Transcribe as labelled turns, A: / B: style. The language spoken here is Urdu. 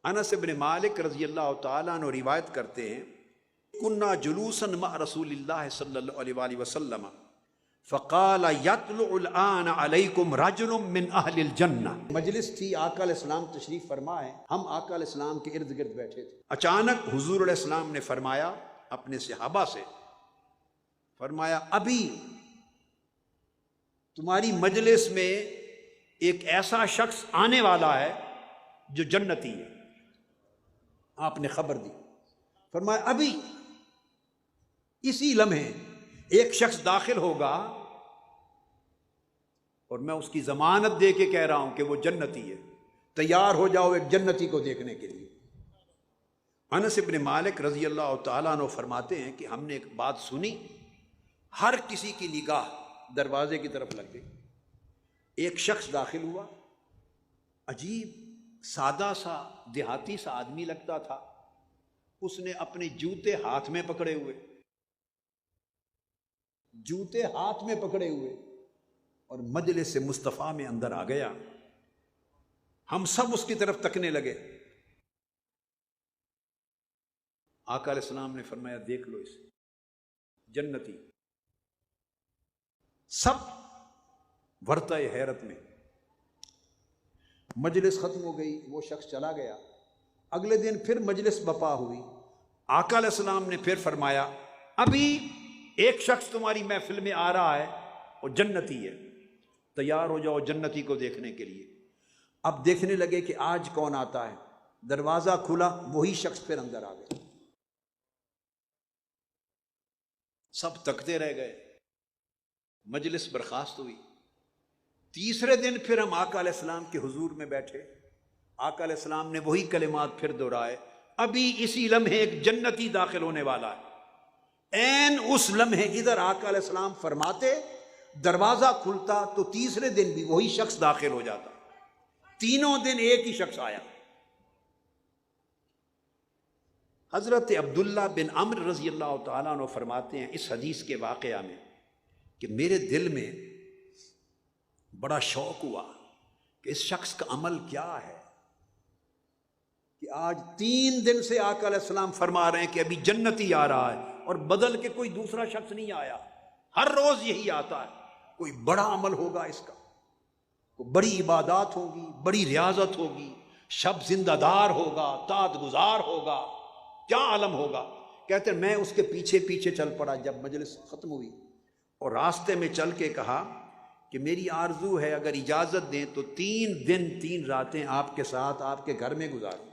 A: انس بن مالک رضی اللہ تعالیٰ عنہ روایت کرتے ہیں کنا جلوسا مع رسول اللہ صلی اللہ علیہ وآلہ وسلم فقال یطلع الآن علیکم رجل من اہل الجنہ۔ مجلس تھی، آقا علیہ السلام تشریف فرما ہے، ہم آقا علیہ السلام کے ارد گرد بیٹھے تھے۔ اچانک حضور علیہ السلام نے فرمایا اپنے صحابہ سے، فرمایا ابھی تمہاری مجلس میں ایک ایسا شخص آنے والا ہے جو جنتی ہے۔ آپ نے خبر دی، فرمایا ابھی اسی لمحے ایک شخص داخل ہوگا اور میں اس کی ضمانت دے کے کہہ رہا ہوں کہ وہ جنتی ہے، تیار ہو جاؤ ایک جنتی کو دیکھنے کے لیے۔ انس بن مالک رضی اللہ تعالیٰ عنہ فرماتے ہیں کہ ہم نے ایک بات سنی، ہر کسی کی نگاہ دروازے کی طرف لگ گئی۔ ایک شخص داخل ہوا، عجیب سادہ سا دیہاتی سا آدمی لگتا تھا، اس نے اپنے جوتے ہاتھ میں پکڑے ہوئے، جوتے ہاتھ میں پکڑے ہوئے اور مجلس مصطفیٰ میں اندر آ گیا۔ ہم سب اس کی طرف تکنے لگے۔ آقا علیہ السلام نے فرمایا دیکھ لو اسے، جنتی۔ سب ورطہ حیرت میں۔ مجلس ختم ہو گئی، وہ شخص چلا گیا۔ اگلے دن پھر مجلس بپا ہوئی، آقا علیہ السلام نے پھر فرمایا ابھی ایک شخص تمہاری محفل میں آ رہا ہے اور جنتی ہے، تیار ہو جاؤ جنتی کو دیکھنے کے لیے۔ اب دیکھنے لگے کہ آج کون آتا ہے، دروازہ کھلا، وہی شخص پھر اندر آ گیا۔ سب تکتے رہ گئے، مجلس برخاست ہوئی۔ تیسرے دن پھر ہم آقا علیہ السلام کے حضور میں بیٹھے، آقا علیہ السلام نے وہی کلمات پھر دہرائے، ابھی اسی لمحے ایک جنتی داخل ہونے والا ہے۔ عین اس لمحے ادھر آقا علیہ السلام فرماتے، دروازہ کھلتا تو تیسرے دن بھی وہی شخص داخل ہو جاتا، تینوں دن ایک ہی شخص آیا۔ حضرت عبداللہ بن عمرو رضی اللہ تعالیٰ عنہ فرماتے ہیں اس حدیث کے واقعہ میں کہ میرے دل میں بڑا شوق ہوا کہ اس شخص کا عمل کیا ہے کہ آج 3 دن سے آقا علیہ السلام فرما رہے ہیں کہ ابھی جنتی آ رہا ہے اور بدل کے کوئی دوسرا شخص نہیں آیا، ہر روز یہی آتا ہے۔ کوئی بڑا عمل ہوگا اس کا، کوئی بڑی عبادات ہوگی، بڑی ریاضت ہوگی، شب زندہ دار ہوگا، طاعت گزار ہوگا، کیا عالم ہوگا۔ کہتے ہیں میں اس کے پیچھے پیچھے چل پڑا جب مجلس ختم ہوئی، اور راستے میں چل کے کہا کہ میری آرزو ہے اگر اجازت دیں تو 3 دن 3 راتیں آپ کے ساتھ آپ کے گھر میں گزاروں۔